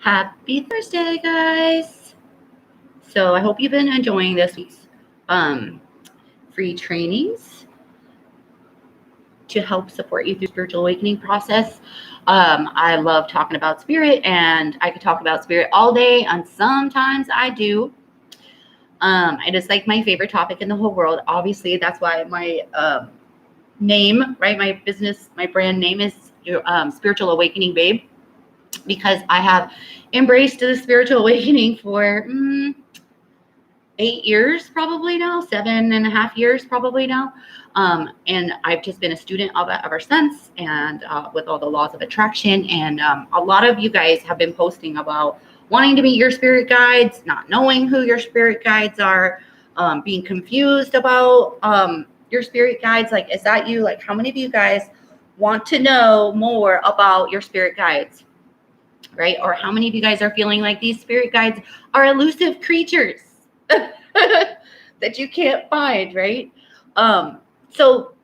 Happy Thursday, guys. So I hope you've been enjoying this week's free trainings to help support you through spiritual awakening process. I love talking about spirit, and I could talk about spirit all day, and sometimes I do. It is like my favorite topic in the whole world. Obviously, that's why my name, right, my business, my brand name is Spiritual Awakening Babe, because I have embraced the spiritual awakening for 8 years probably now, 7.5 years probably now. And I've just been a student of it ever since, and with all the laws of attraction. And a lot of you guys have been posting about wanting to meet your spirit guides, not knowing who your spirit guides are, being confused about your spirit guides. Like, is that you? Like, how many of you guys want to know more about your spirit guides, right? Or how many of you guys are feeling like these spirit guides are elusive creatures that you can't find, right? So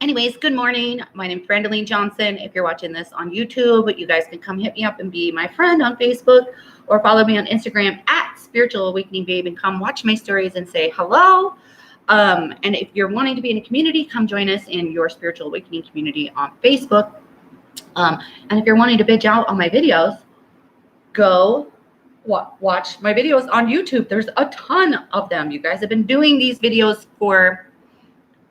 anyways, good morning. My name's Brandaline Johnson. If you're watching this on YouTube, you guys can come hit me up and be my friend on Facebook, or follow me on Instagram at Spiritual Awakening Babe, and come watch my stories and say hello. And if you're wanting to be in a community, come join us in your Spiritual Awakening community on Facebook. And if you're wanting to bitch out on my videos, go watch my videos on YouTube. There's a ton of them. You guys have been doing these videos for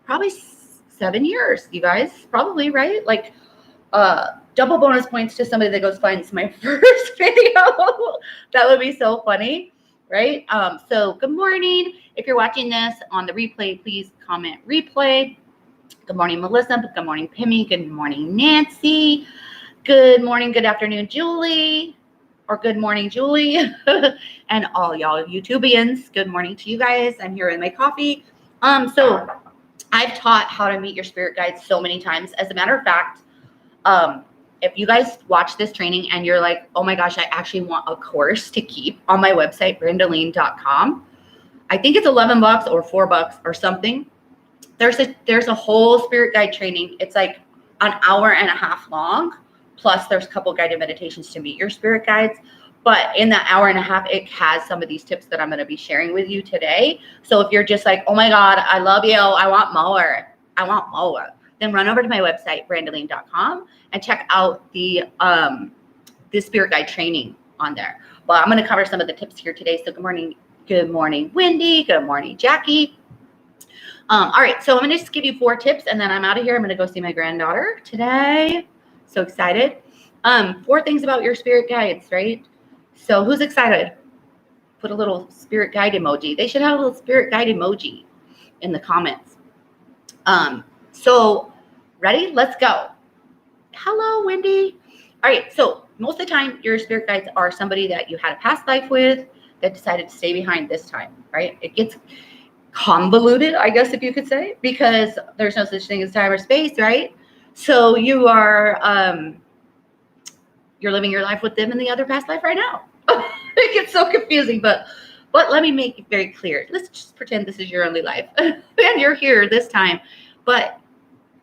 probably 7 years, you guys, probably, right? Like, double bonus points to somebody that goes finds my first video. That would be so funny, right? So good morning. If you're watching this on the replay, please comment replay. Good morning, Melissa. Good morning, Pimmy. Good morning, Nancy. Good morning, good afternoon, Julie. Or good morning, Julie. And all y'all YouTubians, good morning to you guys. I'm here in my coffee. So I've taught how to meet your spirit guides so many times. As a matter of fact, if you guys watch this training and you're like, oh my gosh, I actually want a course to keep on my website, brandaline.com. I think it's $11 or $4 or something. There's a whole spirit guide training. It's like an hour and a half long. Plus, there's a couple guided meditations to meet your spirit guides. But in that hour and a half, it has some of these tips that I'm going to be sharing with you today. So if you're just like, oh my God, I love you, I want more, then run over to my website, brandaline.com, and check out the spirit guide training on there. But I'm going to cover some of the tips here today. So good morning, Wendy. Good morning, Jackie. All right, so I'm going to just give you 4 tips, and then I'm out of here. I'm going to go see my granddaughter today. So excited. 4 things about your spirit guides, right? So who's excited? Put a little spirit guide emoji. They should have a little spirit guide emoji in the comments. So ready? Let's go. Hello, Wendy. All right. So most of the time, your spirit guides are somebody that you had a past life with that decided to stay behind this time, right? It gets convoluted, I guess, if you could say, because there's no such thing as time or space, right? So you are, you're living your life with them in the other past life right now. It gets so confusing, but let me make it very clear. Let's just pretend this is your only life and you're here this time. But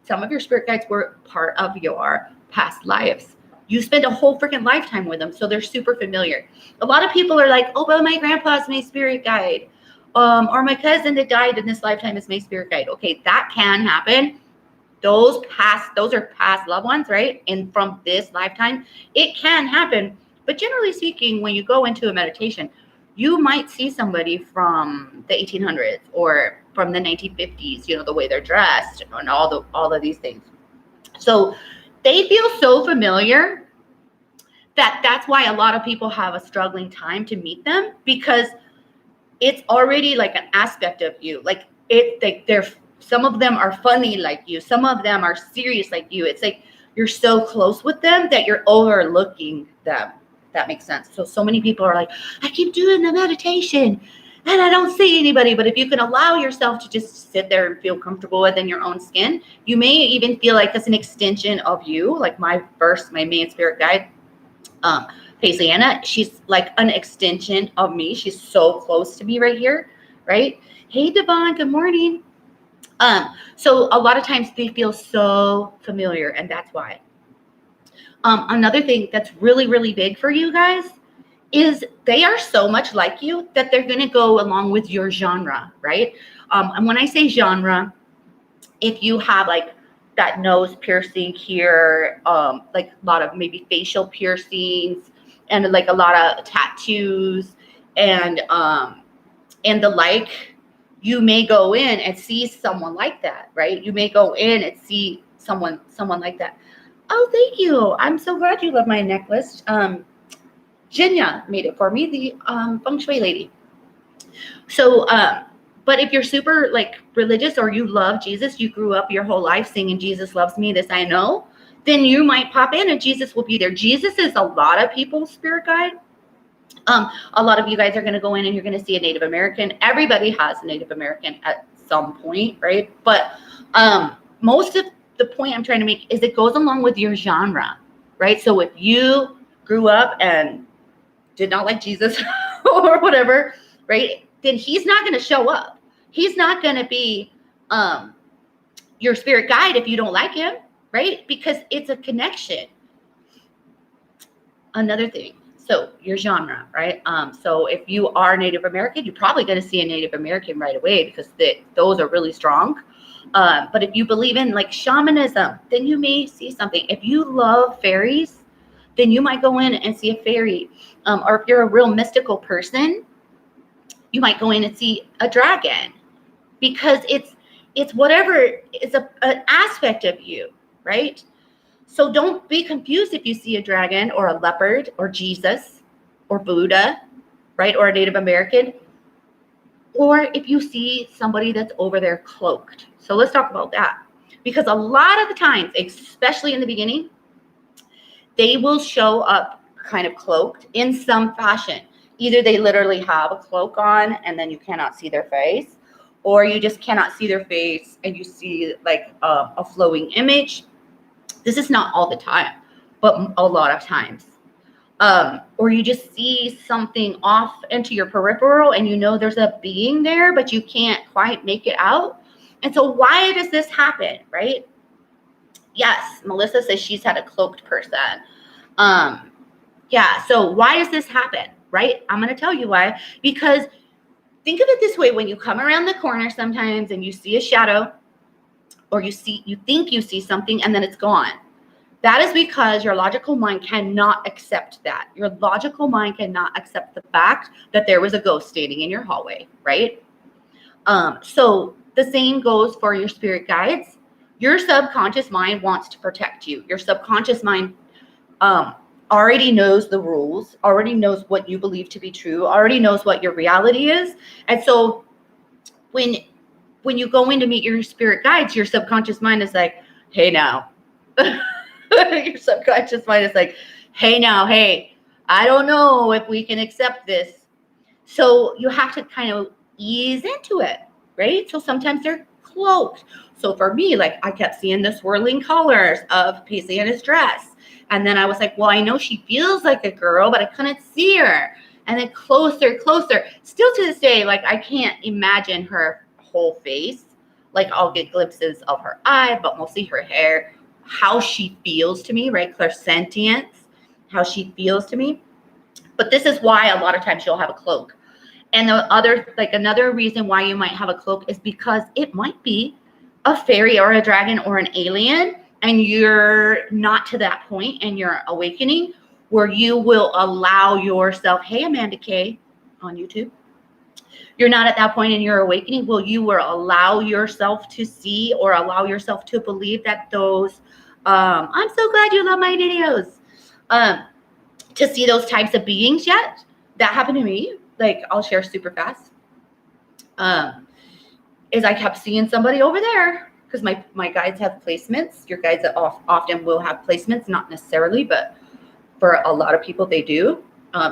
some of your spirit guides were part of your past lives. You spent a whole freaking lifetime with them, so they're super familiar. A lot of people are like, oh, well, my grandpa's my spirit guide. Or my cousin that died in this lifetime is my spirit guide. Okay, that can happen. Those are past loved ones, right? And from this lifetime, it can happen. But generally speaking, when you go into a meditation, you might see somebody from the 1800s or from the 1950s, you know, the way they're dressed and all of these things. So they feel so familiar that's why a lot of people have a struggling time to meet them, because it's already like an aspect of you. Like some of them are funny like you. Some of them are serious like you. It's like you're so close with them that you're overlooking them. That makes sense. So many people are like, I keep doing the meditation and I don't see anybody. But if you can allow yourself to just sit there and feel comfortable within your own skin, you may even feel like it's an extension of you. Like my main spirit guide, Paisley Anna, she's like an extension of me. She's so close to me right here, right? Hey, Devon, good morning. So a lot of times they feel so familiar, and that's why. Another thing that's really, really big for you guys is they are so much like you that they're going to go along with your genre, right? And when I say genre, if you have like that nose piercing here, like a lot of maybe facial piercings and like a lot of tattoos and the like, you may go in and see someone like that, right? You may go in and see someone like that. Oh, thank you. I'm so glad you love my necklace. Jinya made it for me, the feng shui lady. So, but if you're super like religious or you love Jesus, you grew up your whole life singing Jesus loves me, this I know, then you might pop in and Jesus will be there. Jesus is a lot of people's spirit guide. A lot of you guys are going to go in and you're going to see a Native American. Everybody has a Native American at some point, right? But most of the point I'm trying to make is it goes along with your genre, right? So if you grew up and did not like Jesus or whatever, right, then he's not going to show up. He's not going to be your spirit guide if you don't like him, right? Because it's a connection. Another thing, so your genre, right? So if you are Native American, you're probably going to see a Native American right away because those are really strong. But if you believe in like shamanism, then you may see something. If you love fairies, then you might go in and see a fairy. Or if you're a real mystical person, you might go in and see a dragon because it's whatever is an aspect of you, right? So don't be confused if you see a dragon or a leopard or Jesus or Buddha, right? Or a Native American, or if you see somebody that's over there cloaked. So let's talk about that, because a lot of the times, especially in the beginning, they will show up kind of cloaked in some fashion. Either they literally have a cloak on and then you cannot see their face, or you just cannot see their face and you see like a flowing image. This is not all the time, but a lot of times. Or you just see something off into your peripheral and you know there's a being there, but you can't quite make it out. And so why does this happen, right? Yes, Melissa says she's had a cloaked person. Yeah, so why does this happen, right? I'm going to tell you why. Because think of it this way. When you come around the corner sometimes and you see a shadow, or you think you see something and then it's gone. That is because your logical mind cannot accept that. Your logical mind cannot accept the fact that there was a ghost standing in your hallway, right? So the same goes for your spirit guides. Your subconscious mind wants to protect you. Your subconscious mind already knows the rules, already knows what you believe to be true, already knows what your reality is. And so when you go in to meet your spirit guides, your subconscious mind is like, hey now. Your subconscious mind is like, hey, I don't know if we can accept this. So you have to kind of ease into it, right? So sometimes they're cloaked. So for me, like I kept seeing the swirling colors of Paisley in his dress. And then I was like, well, I know she feels like a girl, but I couldn't see her. And then closer. Still to this day, like I can't imagine her whole face. Like I'll get glimpses of her eye, but mostly her hair. How she feels to me, right? Clairsentience, how she feels to me. But this is why a lot of times you'll have a cloak. And another reason why you might have a cloak is because it might be a fairy or a dragon or an alien, and you're not to that point in your awakening where you will allow yourself, hey, Amanda Kay on YouTube. You're not at that point in your awakening. Will you allow yourself to see or allow yourself to believe that those, I'm so glad you love my videos, to see those types of beings yet? That happened to me. Like I'll share super fast. Is I kept seeing somebody over there because my guides have placements. Your guides often will have placements, not necessarily, but for a lot of people they do.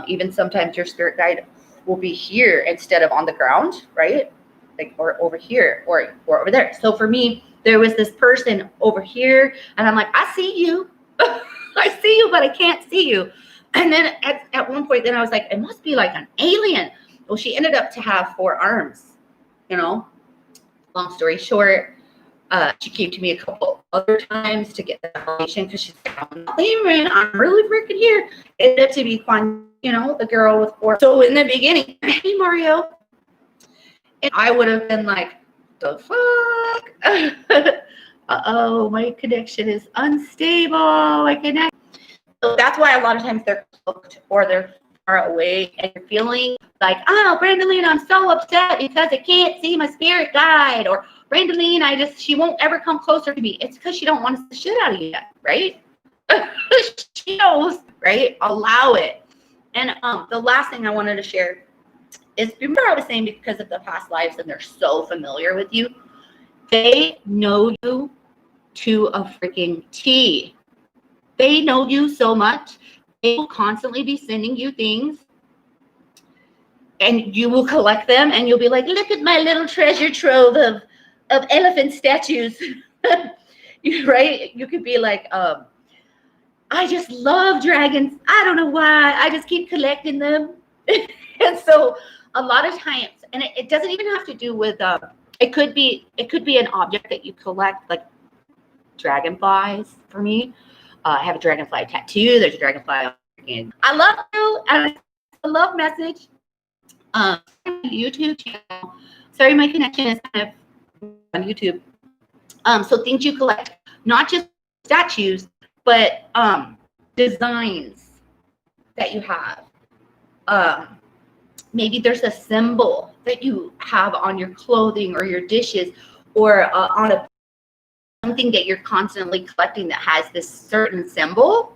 Even sometimes your spirit guide will be here instead of on the ground, right? Like, or over here or over there. So for me, there was this person over here and I'm like, I see you. I see you, but I can't see you. And then at one point, then I was like, it must be like an alien. Well, she ended up to have 4 arms, you know, long story short. She came to me a couple other times to get the validation because she's like, I'm not leaving. I'm really freaking here. It ended up to be Quan the girl with 4. So in the beginning, hey Mario, and I would have been like, the fuck? Uh-oh, my connection is unstable. So that's why a lot of times they're cloaked or they're far away, and you're feeling like, oh, Brandoline, I'm so upset because I can't see my spirit guide, or Brandoline, she won't ever come closer to me. It's because she don't want the shit out of you yet, right? She knows, right? Allow it. And the last thing I wanted to share is, remember I was saying, because of the past lives and they're so familiar with you, they know you to a freaking T. They know you so much. They will constantly be sending you things, and you will collect them, and you'll be like, look at my little treasure trove of elephant statues. Right? You could be like, I just love dragons. I don't know why. I just keep collecting them. And so a lot of times, and it doesn't even have to do with, it could be an object that you collect, like dragonflies for me. I have a dragonfly tattoo. There's a dragonfly. I love you. I love message. YouTube channel. Sorry, my connection is kind of on YouTube. So things you collect, not just statues, but designs that you have. Maybe there's a symbol that you have on your clothing or your dishes, or on something that you're constantly collecting that has this certain symbol.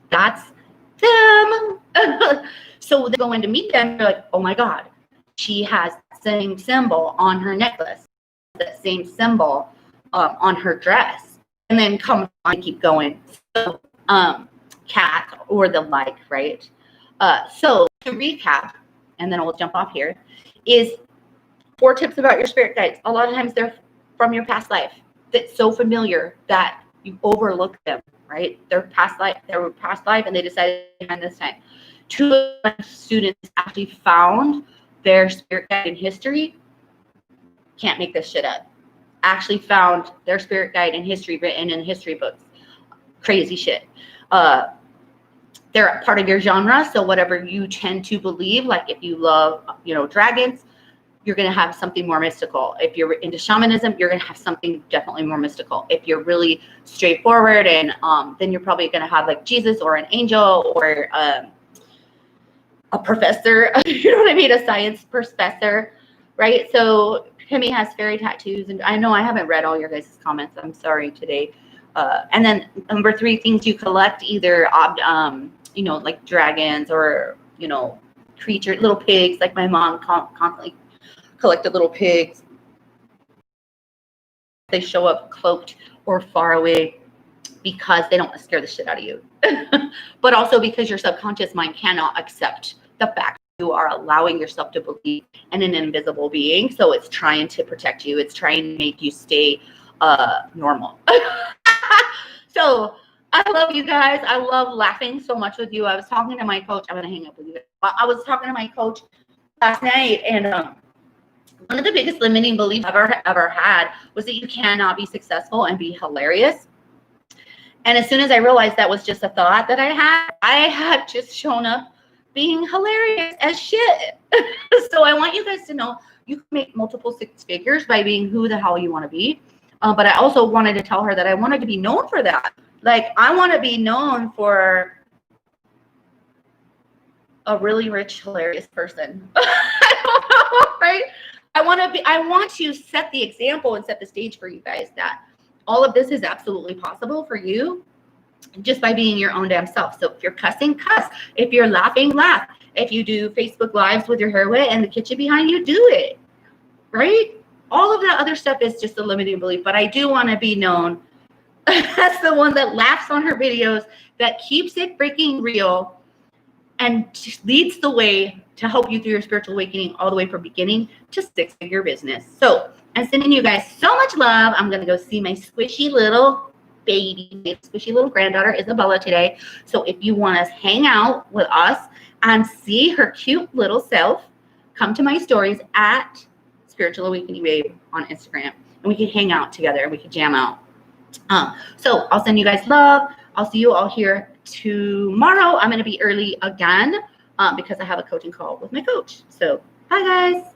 That's them. So they go in to meet them. They're like, oh my God, she has the same symbol on her necklace, that same symbol on her dress. And then come on, keep going. So, cat or the like, right? So to recap, and then we'll jump off here, is 4 tips about your spirit guides. A lot of times they're from your past life that's so familiar that you overlook them, right? They were past life, and they decided to find this time. 2 of my students actually found their spirit guide in history. Can't make this shit up. Actually found their spirit guide in history, written in history books. Crazy shit. They're part of your genre, so whatever you tend to believe, like if you love, dragons, you're going to have something more mystical. If you're into shamanism, you're going to have something definitely more mystical. If you're really straightforward, and then you're probably going to have like Jesus or an angel or a professor, you know what I mean? A science professor, right? So Kimmy has fairy tattoos, and I know I haven't read all your guys' comments. I'm sorry today. And then number 3, things you collect, either like dragons or creatures, little pigs. Like my mom constantly collected little pigs. They show up cloaked or far away because they don't want to scare the shit out of you, but also because your subconscious mind cannot accept the fact you are allowing yourself to believe in an invisible being. So it's trying to protect you. It's trying to make you stay normal. So I love you guys. I love laughing so much with you. I was talking to my coach. I'm going to hang up with you. I was talking to my coach last night, and one of the biggest limiting beliefs I've ever had was that you cannot be successful and be hilarious. And as soon as I realized that was just a thought that I had just shown up being hilarious as shit. So I want you guys to know you can make multiple 6 figures by being who the hell you want to be. But I also wanted to tell her that I wanted to be known for that. Like, I want to be known for a really rich, hilarious person. I don't know, right? I want to set the example and set the stage for you guys that all of this is absolutely possible for you just by being your own damn self. So if you're cussing, cuss. If you're laughing, laugh. If you do Facebook Lives with your hair wet and the kitchen behind you, do it, right? All of that other stuff is just a limiting belief, but I do want to be known as the one that laughs on her videos, that keeps it freaking real, and leads the way to help you through your spiritual awakening all the way from beginning to 6-figure business. So I'm sending you guys so much love. I'm going to go see my squishy little baby, squishy little granddaughter, Isabella, today. So if you want to hang out with us and see her cute little self, come to my stories at Spiritual Awakening Babe on Instagram, and we can hang out together. We can jam out. So I'll send you guys love. I'll see you all here tomorrow. I'm going to be early again because I have a coaching call with my coach. So bye, guys.